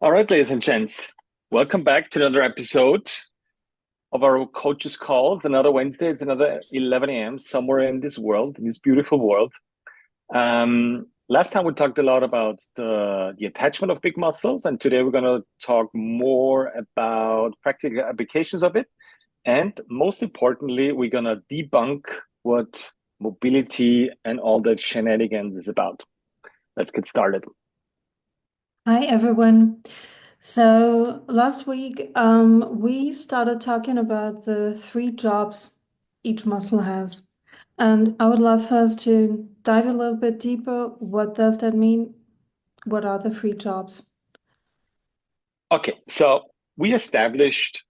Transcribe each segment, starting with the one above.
All right, ladies and gents, welcome back to another episode of our coaches call. It's another Wednesday. It's another 11 a.m. somewhere in this world, in this beautiful world. Last time we talked a lot about the attachment of big muscles, and today we're going to talk more about practical applications of it. And most importantly, we're going to debunk what mobility and all that shenanigans is about. Let's get started. Hi, everyone. So last week, we started talking about the three jobs each muscle has. And I would love us to dive a little bit deeper. What does that mean? What are the three jobs? Okay, so we established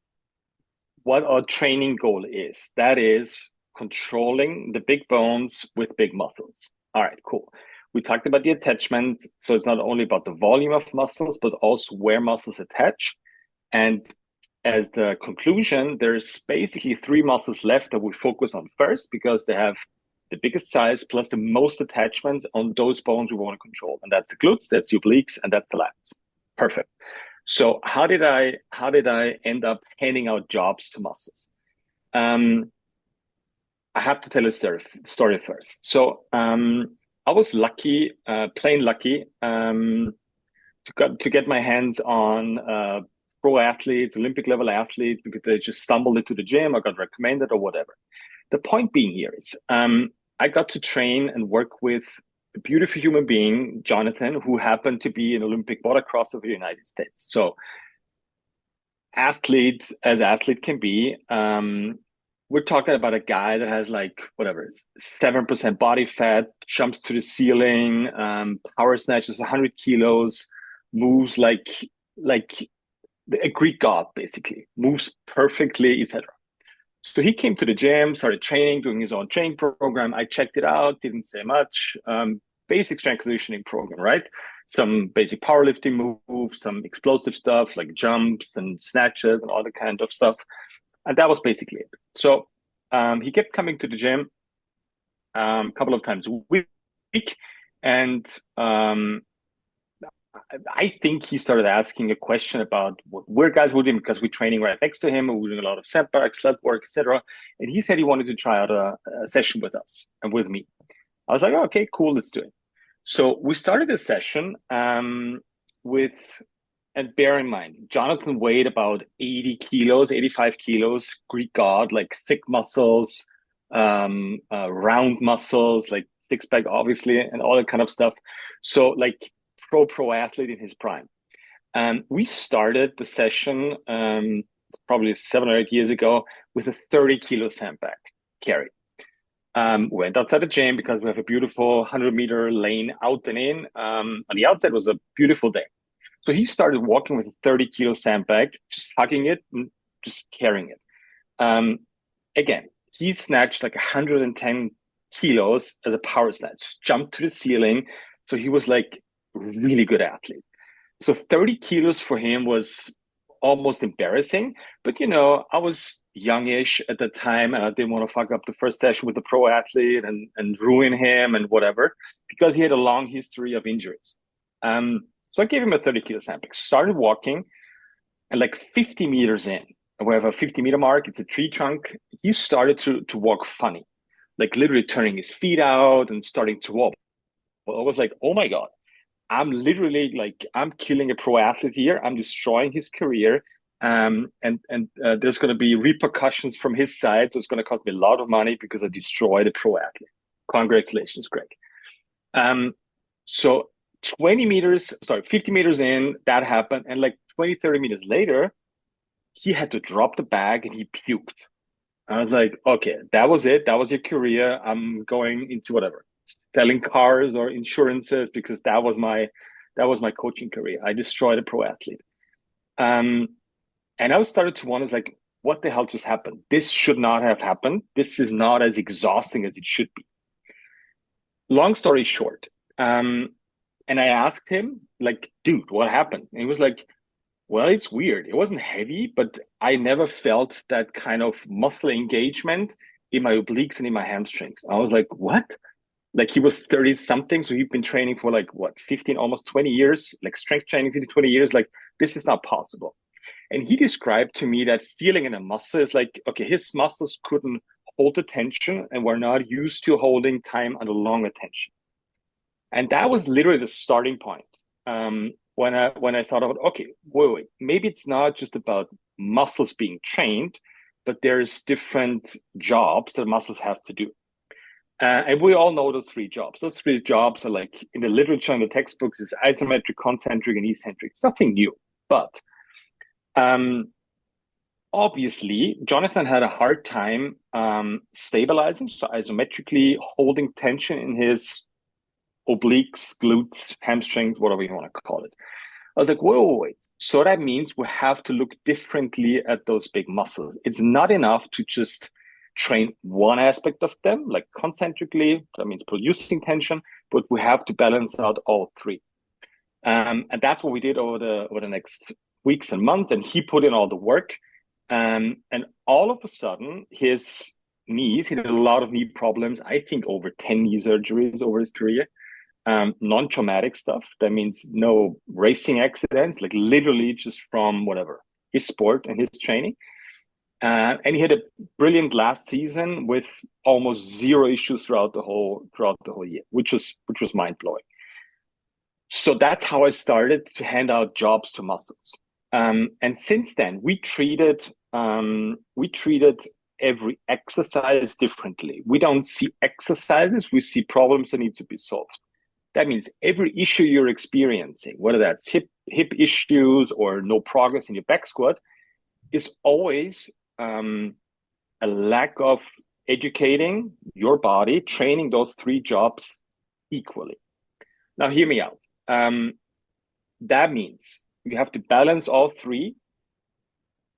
what our training goal is. That is controlling the big bones with big muscles. All right, cool. We talked about the attachment. So it's not only about the volume of muscles, but also where muscles attach. And as the conclusion, there's basically three muscles left that we focus on first because they have the biggest size plus the most attachment on those bones we want to control. And that's the glutes, that's the obliques, and that's the lats. Perfect. So how did I end up handing out jobs to muscles? Um, I have to tell a story first. I was lucky, plain lucky, to get my hands on pro athletes, Olympic level athletes, because they just stumbled into the gym or got recommended or whatever. The point being here is I got to train and work with a beautiful human being, Jonathan, who happened to be an Olympic motocrosser of the United States. So athlete as athlete can be. We're talking about a guy that has like whatever 7% body fat, jumps to the ceiling, power snatches 100 kilos, moves like a Greek god, basically moves perfectly, etc. So he came to the gym, started training, doing his own training program. I checked it out, didn't say much. Basic strength conditioning program, right? Some basic powerlifting moves, some explosive stuff like jumps and snatches and all that kind of stuff. And that was basically it. So he kept coming to the gym a couple of times a week. And I think he started asking a question about what we're guys with him because we're training right next to him and we're doing a lot of sandbag, sled work, etc. And he said he wanted to try out a session with us and with me. I was like, oh, okay, cool, let's do it. So we started a session with, and bear in mind, Jonathan weighed about 80 kilos, 85 kilos, Greek god, like thick muscles, round muscles, like six pack, obviously, and all that kind of stuff. So, like, pro athlete in his prime. And we started the session probably 7 or 8 years ago with a 30-kilo sandbag carry. Went outside the gym because we have a beautiful 100-meter lane out and in. On the outside was a beautiful day. So he started walking with a 30-kilo sandbag, just hugging it and just carrying it. Um, Again, he snatched like 110 kilos as a power snatch, jumped to the ceiling. So he was like really good athlete. So 30 kilos for him was almost embarrassing. But I was youngish at the time and I didn't want to fuck up the first session with the pro athlete and ruin him and whatever, because he had a long history of injuries. So I gave him a 30-kilo sandbag, started walking, and like 50 meters in, we have a 50-meter mark, it's a tree trunk. He started to walk funny, like literally turning his feet out and starting to walk. I was like, oh my God, I'm literally like I'm killing a pro athlete here. I'm destroying his career, and there's going to be repercussions from his side. So it's going to cost me a lot of money because I destroyed a pro athlete. Congratulations, Greg. Um, so 20 meters, sorry, 50 meters in, that happened, and like 20, 30 meters later, he had to drop the bag and he puked. I was like, okay, that was it. That was your career. I'm going into whatever, selling cars or insurances because that was my coaching career. I destroyed a pro athlete. Um, and I started to wonder, like, what the hell just happened? This should not have happened. This is not as exhausting as it should be. Long story short, and I asked him, like, dude, what happened? And he was like, well, it's weird. It wasn't heavy, but I never felt that kind of muscle engagement in my obliques and in my hamstrings. I was like, what? Like he was 30 something, so he'd been training for like what, 15, almost 20 years, like strength training 15, 20 years. Like this is not possible. And he described to me that feeling in a muscle is like, okay, his muscles couldn't hold the tension and were not used to holding time under long attention. And that was literally the starting point. When I thought about, okay, wait, maybe it's not just about muscles being trained, but there's different jobs that muscles have to do. And we all know those three jobs. Those three jobs are like in the literature and the textbooks is isometric, concentric, and eccentric. It's nothing new. But um, obviously, Jonathan had a hard time stabilizing, so isometrically holding tension in his obliques, glutes, hamstrings, whatever you want to call it. I was like, wait. So that means we have to look differently at those big muscles. It's not enough to just train one aspect of them, like concentrically, that means producing tension, but we have to balance out all three. And that's what we did over the next weeks and months. And he put in all the work. And all of a sudden, his knees, he had a lot of knee problems, I think over 10 knee surgeries over his career, non-traumatic stuff. That means no racing accidents, like literally just from whatever, his sport and his training. And he had a brilliant last season with almost zero issues throughout the whole year, which was mind blowing. So that's how I started to hand out jobs to muscles. And since then, we treated every exercise differently. We don't see exercises; we see problems that need to be solved. That means every issue you're experiencing, whether that's hip issues or no progress in your back squat, is always a lack of educating your body, training those three jobs equally. Now, hear me out. That means you have to balance all three,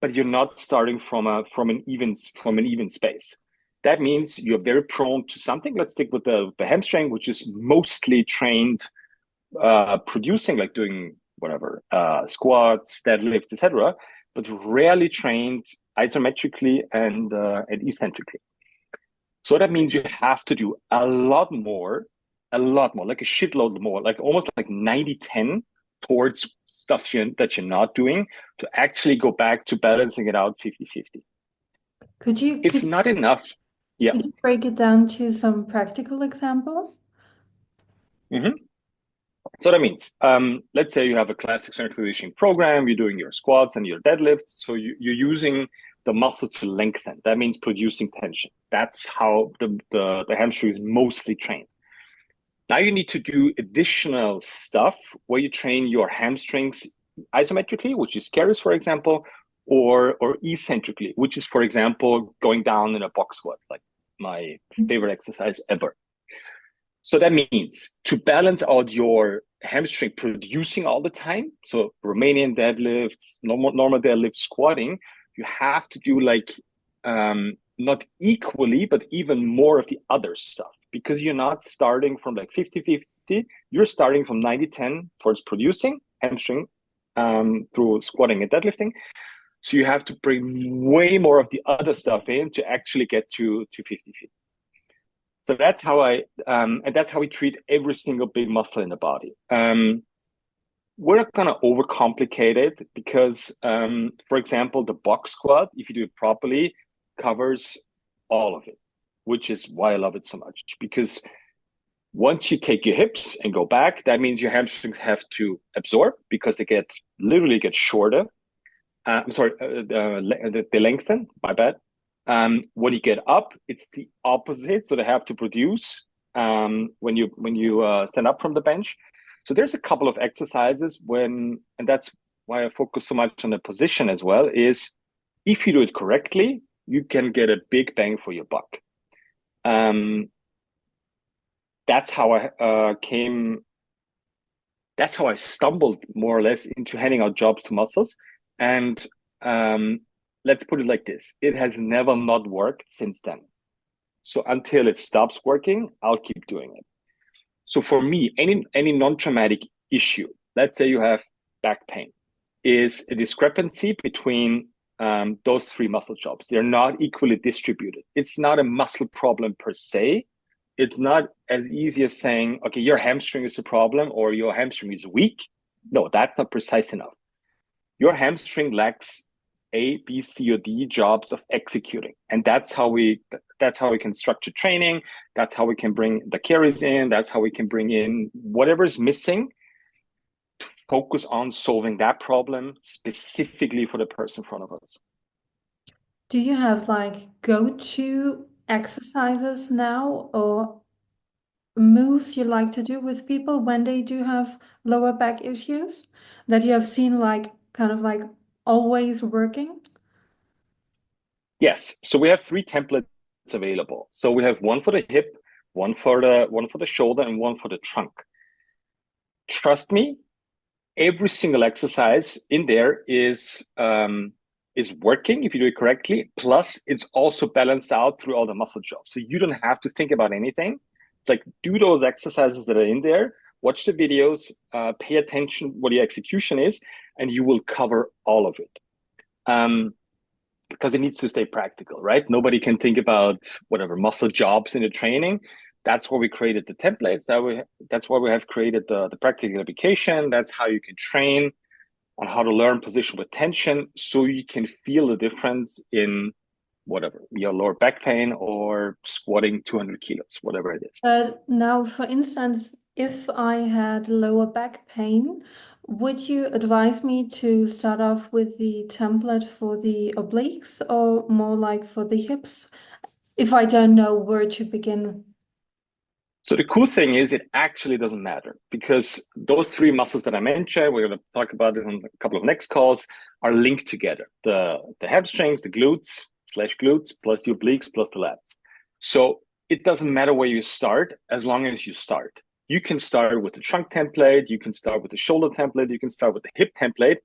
but you're not starting from an even space. That means you're very prone to something. Let's stick with the hamstring, which is mostly trained producing, like doing whatever squats, deadlifts, etc., but rarely trained isometrically and eccentrically. So that means you have to do a lot more, like a shitload more, like almost like 90-10 towards stuff that you're not doing to actually go back to balancing it out 50-50. Could you It's could not enough. Yeah. could you break it down to some practical examples? Mm-hmm. So that means, let's say you have a classic strength conditioning program, you're doing your squats and your deadlifts. So you're using the muscle to lengthen. That means producing tension. That's how the hamstring is mostly trained. Now you need to do additional stuff where you train your hamstrings isometrically, which is carries, for example, or eccentrically, which is, for example, going down in a box squat, like my favorite exercise ever. So that means to balance out your hamstring producing all the time, so Romanian deadlifts, normal deadlift, squatting, you have to do like not equally, but even more of the other stuff because you're not starting from like 50-50, you're starting from 90-10 towards producing hamstring through squatting and deadlifting. So you have to bring way more of the other stuff in to actually get to 50-50. So that's how we treat every single big muscle in the body. We're not going to overcomplicate it because, for example, the box squat, if you do it properly, covers all of it, which is why I love it so much. Because once you take your hips and go back, that means your hamstrings have to absorb because they literally get shorter. I'm sorry, they lengthen. My bad. When you get up, it's the opposite. So they have to produce when you stand up from the bench. So there's a couple of exercises and that's why I focus so much on the position as well, is if you do it correctly, you can get a big bang for your buck. That's how I stumbled more or less into handing out jobs to muscles. And let's put it like this. It has never not worked since then. So until it stops working, I'll keep doing it. So for me, any non-traumatic issue, let's say you have back pain, is a discrepancy between those three muscle jobs. They're not equally distributed. It's not a muscle problem per se, it's not as easy as saying, okay, your hamstring is a problem or your hamstring is weak. No, that's not precise enough. Your hamstring lacks A, B, C, or D jobs of executing. And that's how we can structure training. That's how we can bring the carries in. That's how we can bring in whatever is missing to focus on solving that problem specifically for the person in front of us. Do you have like go-to exercises now or moves you like to do with people when they do have lower back issues that you have seen like kind of like always working? Yes. So we have three templates available. So we have one for the hip, one for the shoulder, and one for the trunk. Trust me, every single exercise in there is working if you do it correctly. Plus, it's also balanced out through all the muscle jobs. So you don't have to think about anything. It's like do those exercises that are in there, watch the videos, pay attention what your execution is, and you will cover all of it. Because it needs to stay practical, right? Nobody can think about whatever muscle jobs in the training. That's why we created the templates. That's why we have created the practical application. That's how you can train on how to learn position with tension, so you can feel the difference in whatever your lower back pain or squatting 200 kilos, whatever it is. Now, for instance, if I had lower back pain, would you advise me to start off with the template for the obliques or more like for the hips if I don't know where to begin? So the cool thing is it actually doesn't matter because those three muscles that I mentioned, we're going to talk about this on a couple of next calls, are linked together. The hamstrings, the glutes plus the obliques plus the lats. So it doesn't matter where you start as long as you start. You can start with the trunk template, you can start with the shoulder template, you can start with the hip template.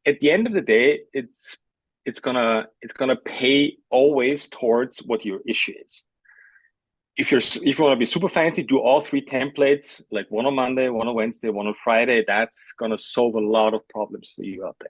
At the end of the day, it's gonna pay always towards what your issue is. If you want to be super fancy, do all three templates, like one on Monday, one on Wednesday, one on Friday. That's gonna solve a lot of problems for you out there.